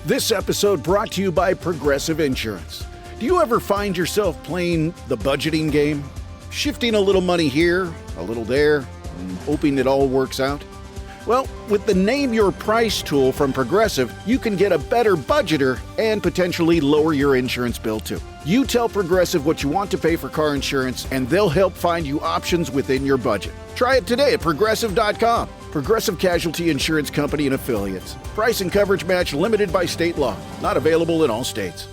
This episode brought to you by Progressive Insurance. Do you ever find yourself playing the budgeting game? Shifting a little money here, a little there, and hoping it all works out? Well, with the Name Your Price tool from Progressive, you can get a better budgeter and potentially lower your insurance bill too. You tell Progressive what you want to pay for car insurance, and they'll help find you options within your budget. Try it today at Progressive.com. Progressive Casualty Insurance Company and Affiliates. Price and coverage match limited by state law. Not available in all states.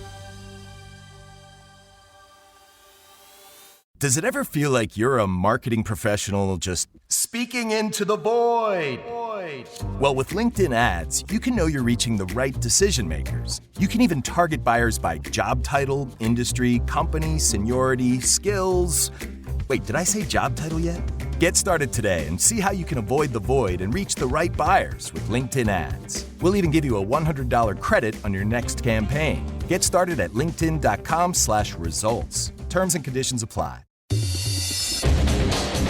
Does it ever feel like you're a marketing professional just speaking into the void? Well, with LinkedIn ads, you can know you're reaching the right decision makers. You can even target buyers by job title, industry, company, seniority, skills. Wait, did I say job title yet? Get started today and see how you can avoid the void and reach the right buyers with LinkedIn ads. We'll even give you a $100 credit on your next campaign. Get started at linkedin.com/results. Terms and conditions apply.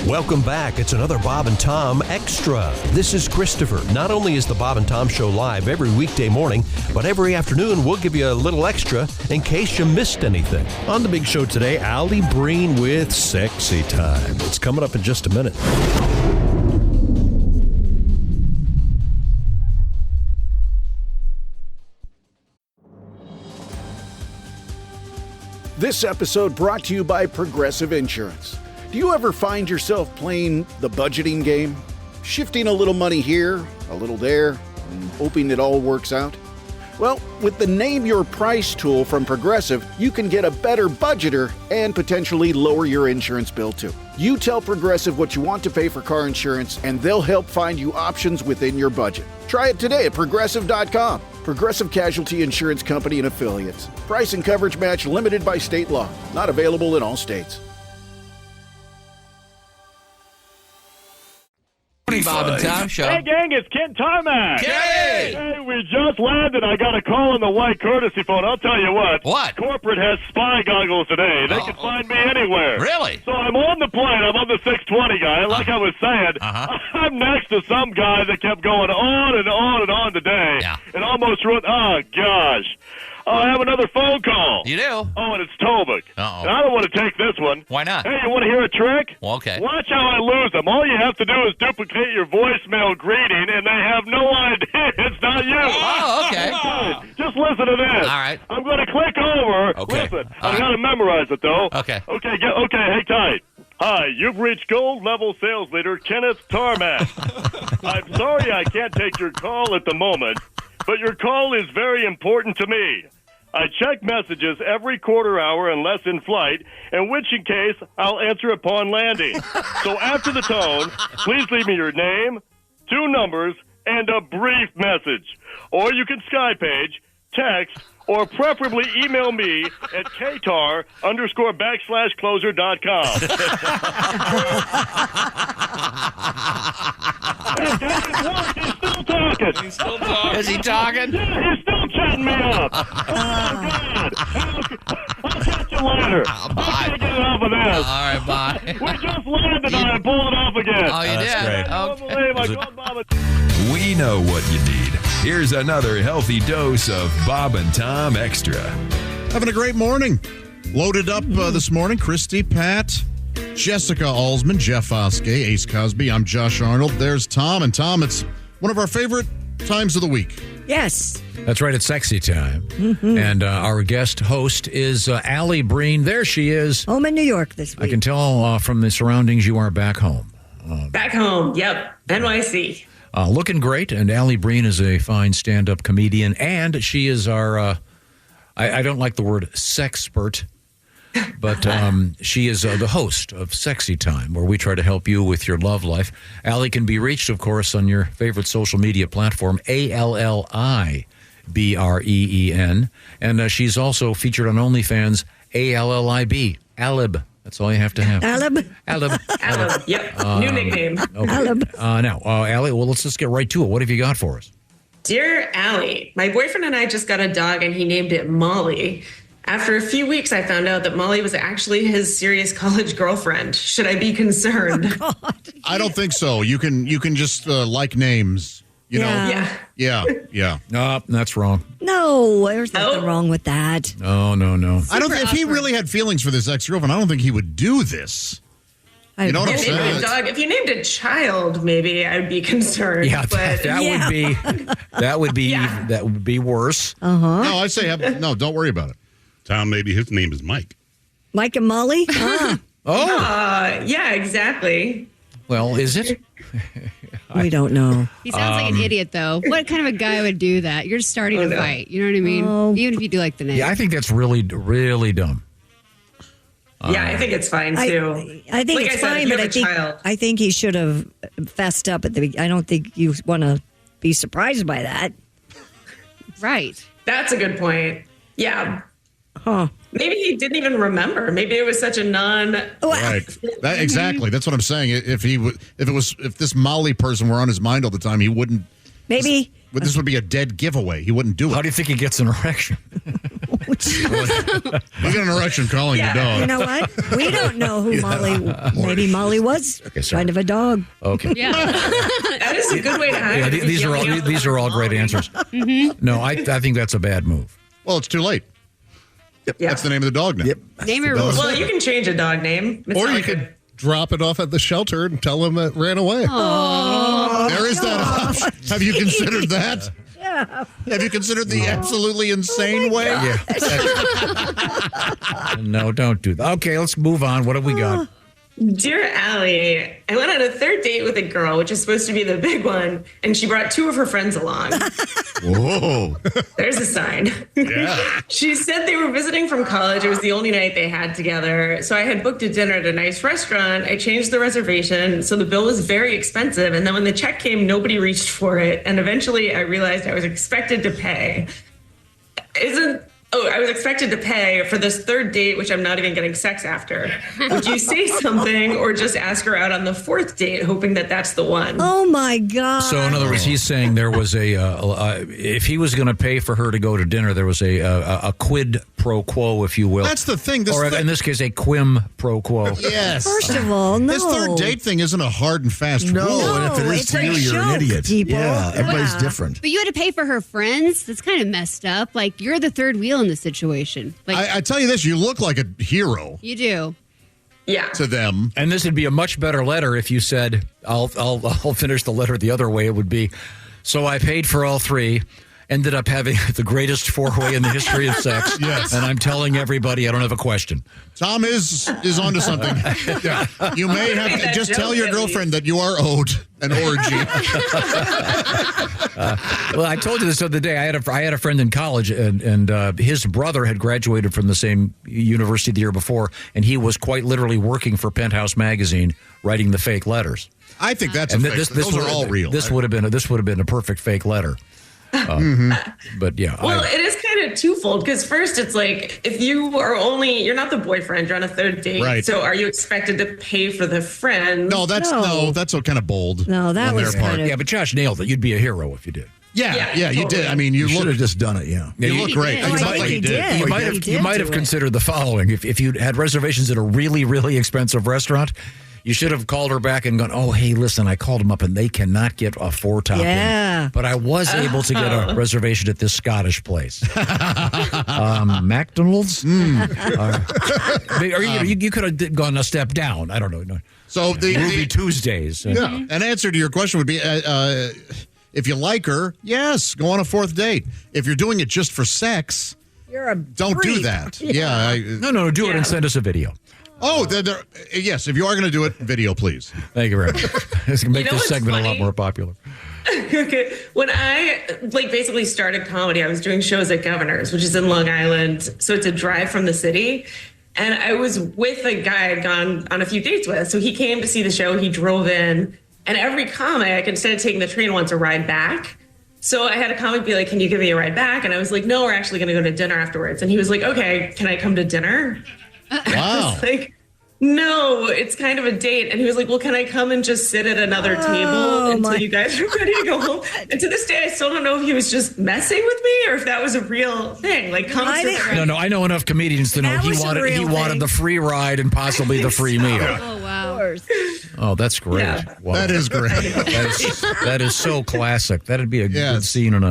Welcome back. It's another Bob and Tom Extra. This is Christopher. Not only is the Bob and Tom Show live every weekday morning, but every afternoon we'll give you a little extra in case you missed anything. On the big show today, Alli Breen with Sexy Time. It's coming up in just a minute. This episode brought to you by Progressive Insurance. Do you ever find yourself playing the budgeting game? Shifting a little money here, a little there, and hoping it all works out? Well, with the Name Your Price tool from Progressive, you can get a better budgeter and potentially lower your insurance bill too. You tell Progressive what you want to pay for car insurance, and they'll help find you options within your budget. Try it today at Progressive.com. Progressive Casualty Insurance Company and Affiliates. Price and coverage match limited by state law. Not available in all states. Bob and Tom Show. Hey, gang, it's Ken Tarmac. Hey! Hey, we just landed. I got a call on the white courtesy phone. I'll tell you what. What? Corporate has spy goggles today. They can find me anywhere. Really? So I'm on the plane. I'm on the 620 guy. Like I was saying, I'm next to some guy that kept going on and on and on today. Yeah. And almost ruined. Oh, gosh. Oh, I have another phone call. You do? Oh, and it's Tobic. Uh-oh. And I don't want to take this one. Why not? Hey, you want to hear a trick? Well, okay. Watch how I lose them. All you have to do is duplicate your voicemail greeting, and they have no idea it's not you. Oh, okay. Just listen to this. All right. I'm going to click over. Okay. Listen, I've got to memorize it, though. Okay. Okay, hang tight. Hi, you've reached gold-level sales leader Kenneth Tarmac. I'm sorry I can't take your call at the moment, but your call is very important to me. I check messages every quarter hour unless in flight, in which case I'll answer upon landing. So after the tone, please leave me your name, 2 numbers, and a brief message. Or you can Skypage, text, or preferably email me at ktar_closer.com. He's still talking. Is he talking? Yeah, he's still chatting me up. Oh, God. I'll catch you later. I'm going to get it off of this. All right, bye. We just landed and I pulled it off again. Oh, you did? great. I don't Okay. believe I called Mama. We know what you need. Here's another healthy dose of Bob and Tom Extra. Having a great morning. Loaded up this morning. Christy, Pat, Jessica Alsman, Jeff Oskey, Ace Cosby. I'm Josh Arnold. There's Tom. And Tom, it's one of our favorite times of the week. Yes. That's right. It's sexy time. And our guest host is Alli Breen. There she is. Home in New York this week. I can tell from the surroundings you are back home. Back home. Yep. NYC. Looking great. And Alli Breen is a fine stand-up comedian. And she is our, I don't like the word sexpert, but she is the host of Sexy Time, where we try to help you with your love life. Alli can be reached, of course, on your favorite social media platform, ALLIBREEN. And she's also featured on OnlyFans, ALLIB, Alib. That's all you have to have. Alib. Alib. Yep. New nickname. Okay. Alib. Now, Alli, well, let's just get right to it. What have you got for us? Dear Allie, my boyfriend and I just got a dog and he named it Molly. After a few weeks, I found out that Molly was actually his serious college girlfriend. Should I be concerned? I don't think so. You can just like names. You know? Yeah. Yeah. No, that's wrong. No, there's nothing wrong with that. No. I don't think if he really had feelings for this ex-girlfriend, I don't think he would do this. You know what I'm If you named a saying? dog, if you named a child, maybe I'd be concerned. Yeah, but that would be worse. Uh-huh. No, I say no, don't worry about it. Tom, maybe his name is Mike. Mike and Molly? Yeah, exactly. Well, is it? We don't know. He sounds like an idiot, though. What kind of a guy would do that? You're starting a fight. You know what I mean? Even if you do like the name. Yeah, I think that's really, really dumb. Yeah, I think it's fine too. I think Like it's I said, fine, if you but have a I think he should have fessed up at the beginning. I don't think you want to be surprised by that. Right. That's a good point. Yeah. Huh. Maybe he didn't even remember. Maybe it was such a Right. Exactly. That's what I'm saying. If this Molly person were on his mind all the time, he wouldn't. Maybe. This would be a dead giveaway. He wouldn't do it. How do you think he gets an erection? You get an erection calling your dog. You know what? We don't know who Molly. Maybe Molly was kind of a dog. Okay. Yeah. That is a good way to hide. Yeah, it. these are all great answers. No, I think that's a bad move. Well, it's too late. Yeah. That's the name of the dog now. Yep. Name your Well, you can change a dog name. It's Or not you like could drop it off at the shelter and tell him it ran away. There is that option. Have you considered that? Yeah. Have you considered the absolutely insane way? No, don't do that. Okay, let's move on. What have we got? Dear Allie, I went on a third date with a girl, which is supposed to be the big one, and she brought two of her friends along. Whoa. There's a sign. Yeah. She said they were visiting from college. It was the only night they had together. So I had booked a dinner at a nice restaurant. I changed the reservation, so the bill was very expensive. And then when the check came, nobody reached for it. And eventually I realized I was expected to pay. I was expected to pay for this third date, which I'm not even getting sex after. Would you say something or just ask her out on the fourth date, hoping that that's the one? Oh, my God. So, in other words, he's saying there was if he was going to pay for her to go to dinner, there was a quid pro quo, if you will. That's the thing. In this case, a quim pro quo. Yes. First of all, no. This third date thing isn't a hard and fast rule. And if it is it's to a you, you're an joke, idiot. people. Yeah, everybody's Yeah. different. But you had to pay for her friends? That's kind of messed up. Like, you're the third wheel in this situation. Like, I tell you this, you look like a hero you do. Yeah. to them. And this would be a much better letter if you said, I'll finish the letter the other way. It would be, so I paid for all three, ended up having the greatest four-way in the history of sex. Yes. And I'm telling everybody I don't have a question. Tom is onto something. Yeah. You may have to just tell your girlfriend that you are owed an orgy. Well, I told you this the other day. I had a friend in college, and his brother had graduated from the same university the year before, and he was quite literally working for Penthouse magazine, writing the fake letters. I think that's And a fake. Those are all real. This would have been a perfect fake letter. But yeah, Well, it is kind of twofold because first it's like if you're not the boyfriend, you're on a third date. Right. So are you expected to pay for the friend? No, that's so kind of bold. No, that on was their part. kind of. yeah. But Josh nailed it. You'd be a hero if you did. Yeah, you totally. did. I mean, you Should look have just done it, yeah. you look He great. did. Oh, I You think might- he did. You He might have did you might have do it. considered the following: if you had reservations at a really really expensive restaurant, you should have called her back and gone, "Oh, hey, listen, I called them up and they cannot get a 4-top. Yeah. But I was able to get a reservation at this Scottish place, McDonald's. Or you could have gone a step down. I don't know. So Ruby Tuesdays. Yeah. An answer to your question would be if you like her, yes, go on a fourth date. If you're doing it just for sex, You're a don't do freak. that. Yeah. No, do it and send us a video. Yes, if you are going to do it, video, please. Thank you very much. It's going to make know this what's segment a lot funny? more popular. Okay. When I basically started comedy, I was doing shows at Governor's, which is in Long Island. So it's a drive from the city. And I was with a guy I'd gone on a few dates with. So he came to see the show. He drove in. And every comic, instead of taking the train, wants a ride back. So I had a comic be like, can you give me a ride back? And I was like, no, we're actually going to go to dinner afterwards. And he was like, okay, can I come to dinner? I Wow. was like, no, it's kind of a date. And he was like, well, can I come and just sit at another table until you guys are ready to go home? And to this day, I still don't know if he was just messing with me or if that was a real thing. Like, come sit there. No, I know enough comedians to know That he was a wanted real the free ride and possibly the free meal. Oh, wow. Oh, that's great. Yeah. Wow. That is great. That is so classic. That'd be a good scene in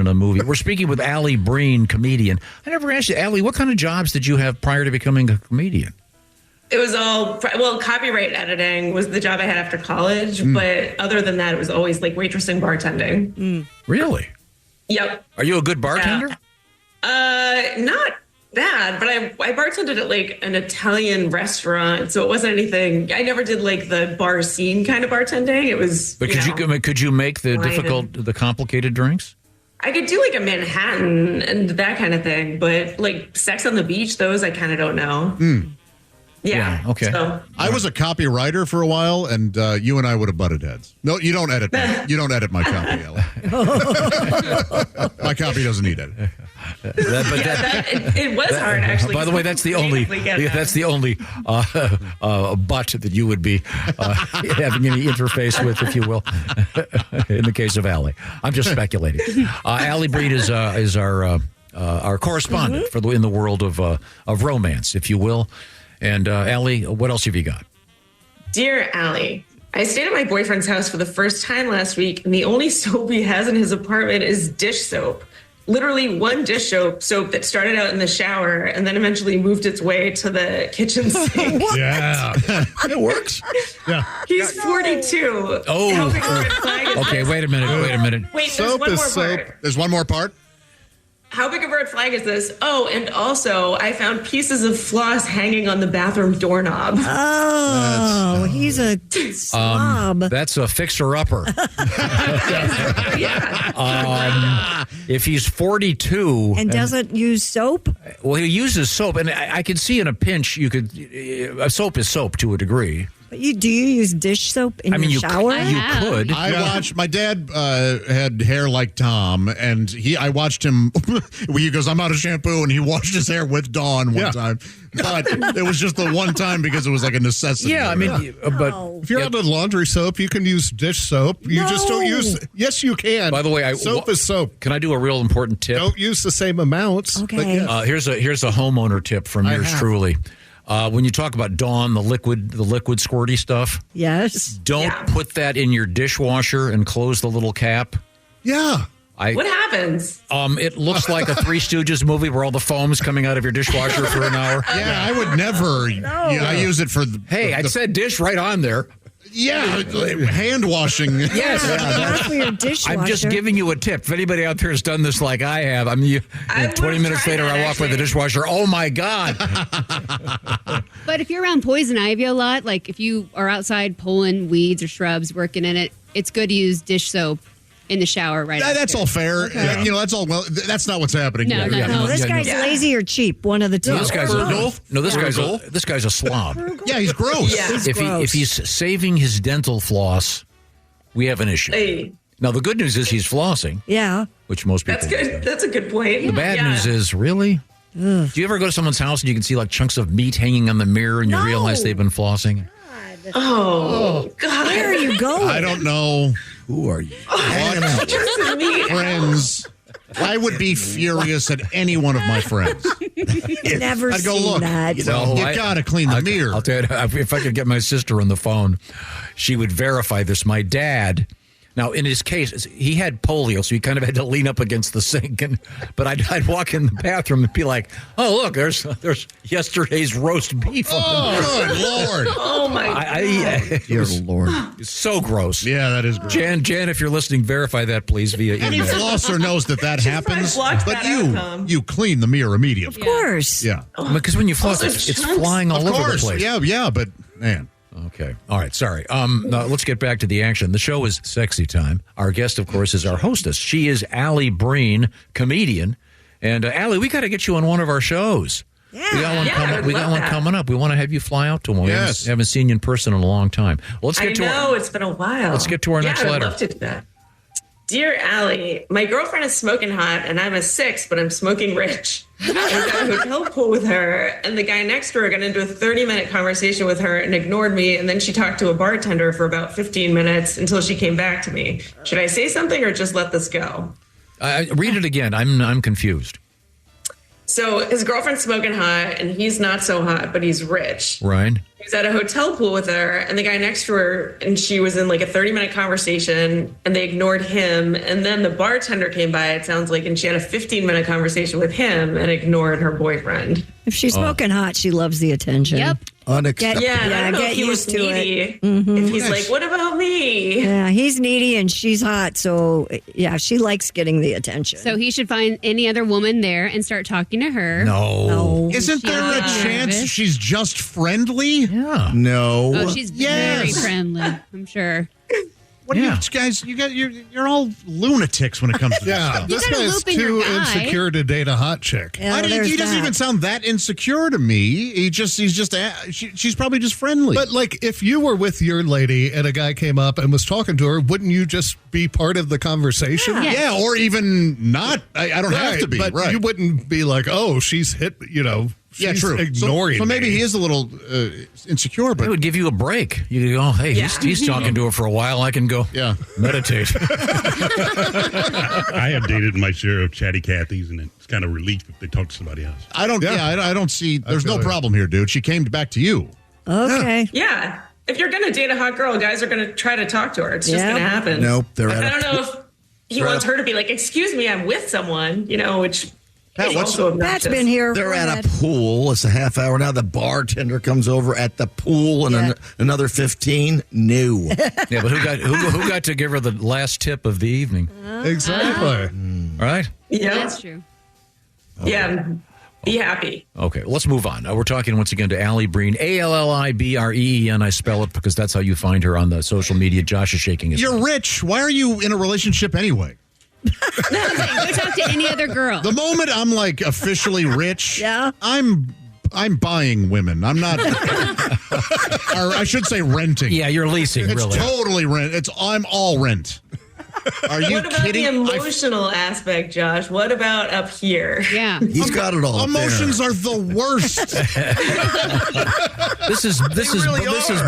a movie. We're speaking with Alli Breen, comedian. I never asked you, Alli, what kind of jobs did you have prior to becoming a comedian? It was all, copyright editing was the job I had after college. But other than that, it was always like waitressing, bartending. Really? Yep. Are you a good bartender? Not bad, but I bartended at like an Italian restaurant, so it wasn't anything. I never did like the bar scene kind of bartending. It was. But could you make the the complicated drinks? I could do like a Manhattan and that kind of thing, but like Sex on the Beach, those I kind of don't know. Yeah. Okay. So. I was a copywriter for a while, and you and I would have butted heads. No, you don't edit. You don't edit my copy, Alli. My copy doesn't need edit. It was hard actually. By the way, that's the only butt that you would be having any interface with, if you will, in the case of Alli. I'm just speculating. Alli Breen is our correspondent in the world of romance, if you will. And Alli, what else have you got? Dear Alli, I stayed at my boyfriend's house for the first time last week, and the only soap he has in his apartment is dish soap. Literally one dish soap that started out in the shower and then eventually moved its way to the kitchen sink. Yeah, it works. Yeah, he's 42. Oh, okay. Wait a minute. Wait, soap there's one is more soap. part. There's one more part. How big of a red flag is this? Oh, and also, I found pieces of floss hanging on the bathroom doorknob. Oh, he's a slob. That's a fixer-upper. If he's 42 and doesn't use soap, well, he uses soap, and I could see in a pinch soap is soap to a degree. But do you use dish soap in your shower? You could. I watched. My dad had hair like Tom, and I watched him. He goes, "I'm out of shampoo," and he washed his hair with Dawn one time. But it was just the one time because it was like a necessity. Yeah, I mean, but if you're out of laundry soap, you can use dish soap. You just don't use. Yes, you can. By the way, soap is soap. Can I do a real important tip? Don't use the same amounts. Okay. But here's a homeowner tip from yours truly. When you talk about Dawn, the liquid squirty stuff, yes, don't put that in your dishwasher and close the little cap. Yeah. What happens? It looks like a Three Stooges movie where all the foam's coming out of your dishwasher for an hour. Yeah, I would never. No. I use it for. I said dish right on there. Yeah, hand washing. Yes, not for your dishwasher. I'm just giving you a tip. If anybody out there has done this like I have, 20 minutes later, I walk by the dishwasher. Oh my God! But if you're around poison ivy a lot, like if you are outside pulling weeds or shrubs, working in it, it's good to use dish soap in the shower That's all fair. Okay. That's all. Well, that's not what's happening. No, here. no. This guy's lazy or cheap. One of the two. This guy's this guy's a slob. Yeah, he's gross. Yeah. If he's saving his dental floss, we have an issue. Hey. Now the good news is he's flossing. Yeah, which most people. That's good. That's a good point. The bad news is really. Do you ever go to someone's house and you can see like chunks of meat hanging on the mirror and you realize they've been flossing? Oh God! Where are you going? I don't know. Who are you? Friends. I would be furious at any one of my friends. Never I'd go, seen look, that. you got to clean the mirror. I'll tell you, if I could get my sister on the phone, she would verify this. My dad, now in his case, he had polio, so he kind of had to lean up against the sink. But I'd walk in the bathroom and be like, "Oh, look, there's yesterday's roast beef." Oh, good Lord! Oh my! Dear Lord, it's so gross. Yeah, that is gross. Jan, if you're listening, verify that please via email. Any flosser knows that happens, but that you clean the mirror immediately. Of course. Yeah, because when you floss, it's flying all over the place. Yeah, but man. Okay. All right. Sorry. Now let's get back to the action. The show is Sexy Time. Our guest, of course, is our hostess. She is Alli Breen, comedian. And Alli, we got to get you on one of our shows. Yeah. We got one coming up. We want to have you fly out to one. Yes. We haven't seen you in person in a long time. Well, it's been a while. Let's get to our next letter. I'd love to do that. Dear Alli, my girlfriend is smoking hot and I'm a 6, but I'm smoking rich. I got a hotel pool with her, and the guy next to her got into a 30-minute conversation with her and ignored me, and then she talked to a bartender for about 15 minutes until she came back to me. Should I say something or just let this go? Read it again. I'm confused. So his girlfriend's smoking hot, and he's not so hot, but he's rich. Right. He was at a hotel pool with her, and the guy next to her, and she was in like a 30-minute conversation, and they ignored him. And then the bartender came by, it sounds like, and she had a 15-minute conversation with him and ignored her boyfriend. If she's smoking hot, she loves the attention. Yep. Unacceptable. Yeah, and I don't know get if he was used to it. needy. Mhm. If he's like, what about me? Yeah, he's needy and she's hot. So, yeah, she likes getting the attention. So he should find any other woman there and start talking to her. No. Isn't there a chance nervous. she's just friendly? Yeah. No. Oh, she's very friendly, I'm sure. What do you guys? You're all lunatics when it comes to this stuff. This gotta guy's loop in your too guy. insecure to date a hot chick. Yeah, He doesn't even sound that insecure to me. She's probably just friendly. But like, if you were with your lady and a guy came up and was talking to her, wouldn't you just be part of the conversation? Yeah. yeah, or even not. I don't have to be. But right. you wouldn't be like, oh, she's hit. Yeah, she's true. Ignoring. So maybe me. he is a little insecure, It but would give you a break. You go, hey, he's talking to her for a while. I can go meditate. I have dated my share of chatty Cathys, and it's kind of relief if they talk to somebody else. I don't. I don't see. There's no problem here, dude. She came back to you. Okay. Yeah. If you're going to date a hot girl, guys are going to try to talk to her. It's just Yeah. going to happen. Nope, they're I at don't a- know if he wants her to be like, excuse me, I'm with someone, which Pat, is what's- also Pat's obnoxious. been here. They're Go at ahead. a pool. It's a half hour now. The bartender comes over at the pool and Yeah. another 15. No. Yeah, but who got to give her the last tip of the evening? Exactly. Right? Yeah. That's true. Yeah. Be happy. Okay, let's move on. We're talking once again to Alli Breen, ALLIBREEN. I spell it because that's how you find her on the social media. Josh is shaking his head. You're rich. Why are you in a relationship anyway? Go talk to any other girl. The moment I'm like officially rich, Yeah. I'm buying women. I'm not, or I should say renting. Yeah, you're leasing, It's really. totally rent. I'm all rent. Are you What about kidding? the emotional aspect, Josh? What about up here? Yeah. He's got it all. up there. Emotions are the worst. This is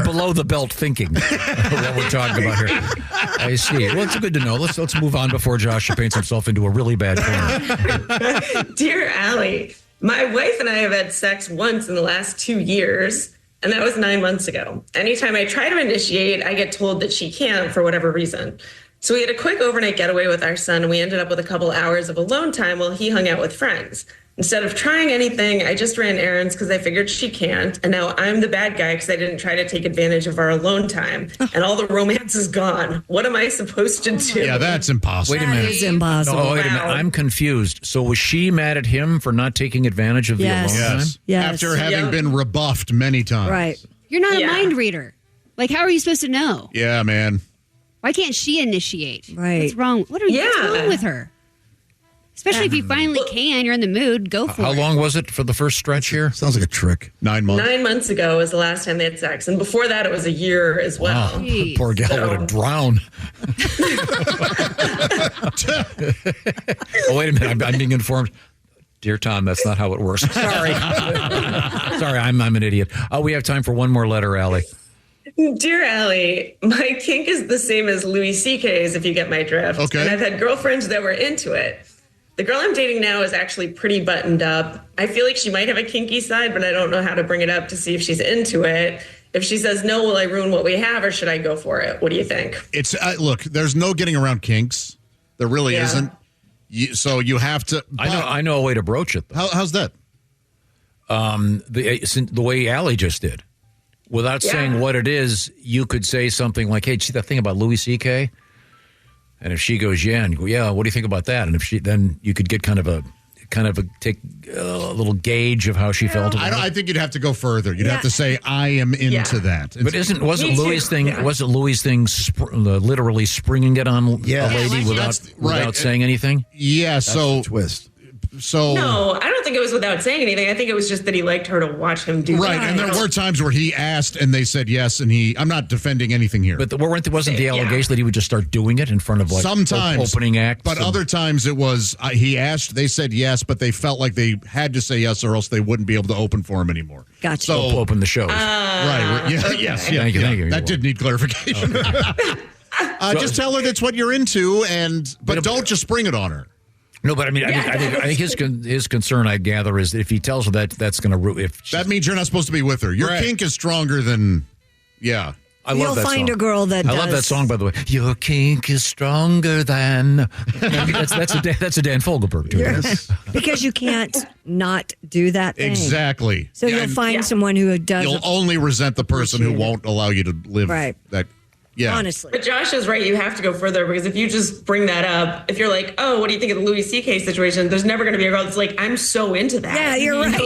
below the belt thinking. What we're talking about here. I see. Well, it's good to know. Let's move on before Josh paints himself into a really bad corner. Dear Allie, my wife and I have had sex once in the last 2 years, and that was 9 months ago. Anytime I try to initiate, I get told that she can't for whatever reason. So we had a quick overnight getaway with our son, and we ended up with a couple hours of alone time while he hung out with friends. Instead of trying anything, I just ran errands because I figured she can't. And now I'm the bad guy because I didn't try to take advantage of our alone time. And all the romance is gone. What am I supposed to do? Yeah, that's impossible. Wait a minute. That is impossible. Oh, wait a minute. Wow. I'm confused. So was she mad at him for not taking advantage of the Yes. alone time? Yes. Yes. After having Yep. been rebuffed many times. Right. You're not Yeah. a mind reader. Like, how are you supposed to know? Yeah, man. Why can't she initiate? Right. What's wrong? What's wrong with her? Especially if you finally can, you're in the mood, go for How it. long was it for the first stretch here? Sounds like a trick. 9 months. 9 months ago was the last time they had sex. And before that, it was a year as well. Wow. Jeez. Poor gal would have drowned. Oh, wait a minute. I'm being informed. Dear Tom, that's not how it works. Sorry. Sorry, I'm an idiot. We have time for one more letter, Allie. Dear Allie, my kink is the same as Louis C.K.'s, if you get my drift. Okay. And I've had girlfriends that were into it. The girl I'm dating now is actually pretty buttoned up. I feel like she might have a kinky side, but I don't know how to bring it up to see if she's into it. If she says no, will I ruin what we have, or should I go for it? What do you think? It's look. There's no getting around kinks. There really Yeah. isn't. So you have to. I know a way to broach it. How's that? The way Allie just did. Without Yeah. saying what it is, you could say something like, hey, see that thing about Louis C.K.? And if she goes, yeah, and you go, yeah, what do you think about that? And if she, then you could get kind of a take a little gauge of how she felt about I it. think you'd have to go further. You'd have to say, I am into that. But wasn't Me too. Louis' thing? Yeah. Wasn't Louis' thing literally springing it on a lady without right. saying anything? Yeah. So twist. So No, I don't think it was without saying anything. I think it was just that he liked her to watch him do right, that. and there were times where he asked and they said yes, and I'm not defending anything here. But wasn't the allegation that he would just start doing it in front of sometimes opening acts? but other times it was he asked, they said yes, but they felt like they had to say yes or else they wouldn't be able to open for him anymore. Gotcha. So open the shows. right, yeah, okay. yes, yeah, Thank you, yeah. thank you. That did need clarification. Just tell her that's what you're into, but don't just spring it on her. No, but I mean, I think his concern, I gather, is if he tells her that's going to that means you're not supposed to be with her. Your kink is stronger than, yeah. I love that find song. a girl that I love that song, by the way. Your kink is stronger than. That's a Dan Fogelberg tune. Yes. Because you can't not do that thing. Exactly. So you'll find someone who does. You'll only resent the person who won't allow you to live that. Yeah. Honestly. But Josh is right. You have to go further because if you just bring that up, if you're like, oh, what do you think of the Louis C.K. situation? There's never going to be a girl that's like, I'm so into that. Yeah, you're right.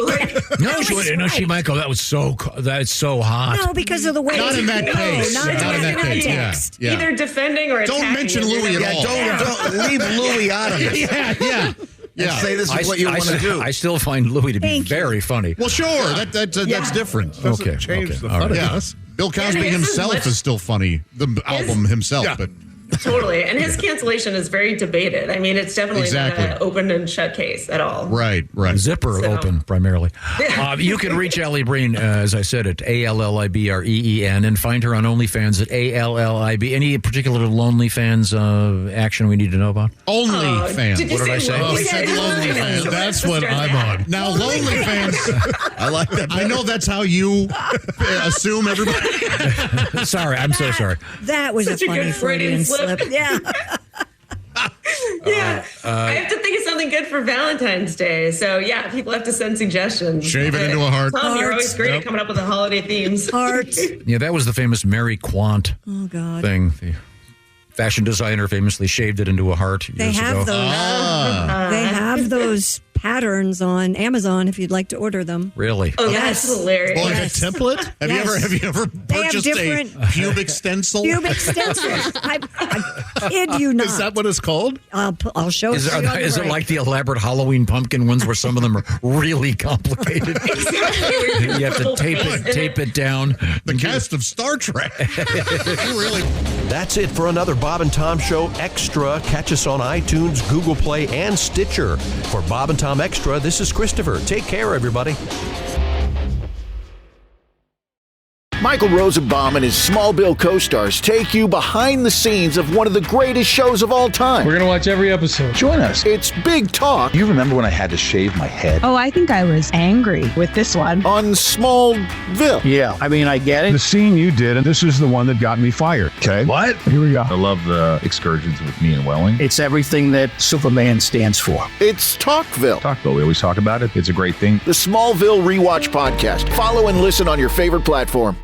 No, she might go, that's so hot. No, because of the way. Not in that case. Not in that case. Yeah. Either defending or attacking. Don't mention Louis at all. Don't leave Louis out of it. Yeah. And say this is what you want to do. I still find Louis to be very funny. Well, sure. That's different. Okay. Change the All right. funniness. Bill Cosby himself is still funny. The album himself, but Totally. And his cancellation is very debated. I mean, it's definitely not an open and shut case at all. Right. Zipper open, primarily. You can reach Alli Breen, as I said, at ALLIBREEN, and find her on OnlyFans at ALLIB. Any particular OnlyFans action we need to know about? OnlyFans. What did I say? Oh, he said LonelyFans. That's what I'm on. Now, LonelyFans. I like that. I know that's how you assume everybody. Sorry, I'm so sorry. That was Such a a funny good Freudian slip. Yeah. I have to think of something good for Valentine's Day. So, yeah, people have to send suggestions. Shave it into a heart. Tom, you're always great at coming up with the holiday themes. Heart. Yeah, that was the famous Mary Quant thing. The fashion designer famously shaved it into a heart years They have ago. those. They have those patterns on Amazon if you'd like to order them. Really? Oh, that's hilarious. Like a template? Have you ever purchased a pubic stencil? Pubic stencil. I kid you not. Is that what it's called? I'll show it to you. Is it like the elaborate Halloween pumpkin ones where some of them are really complicated? Exactly. You have to tape it down. The cast of Star Trek. Really? That's it for another Bob and Tom Show Extra. Catch us on iTunes, Google Play, and Stitcher. For Bob and Tom Extra, this is Christopher. Take care, everybody. Michael Rosenbaum and his Smallville co-stars take you behind the scenes of one of the greatest shows of all time. We're going to watch every episode. Join us. It's Big Talk. You remember when I had to shave my head? Oh, I think I was angry with this one. On Smallville. Yeah, I mean, I get it. The scene you did, and this is the one that got me fired. Okay. What? Here we go. I love the excursions with me and Welling. It's everything that Superman stands for. It's Talkville. Talkville, we always talk about it. It's a great thing. The Smallville Rewatch Podcast. Follow and listen on your favorite platform.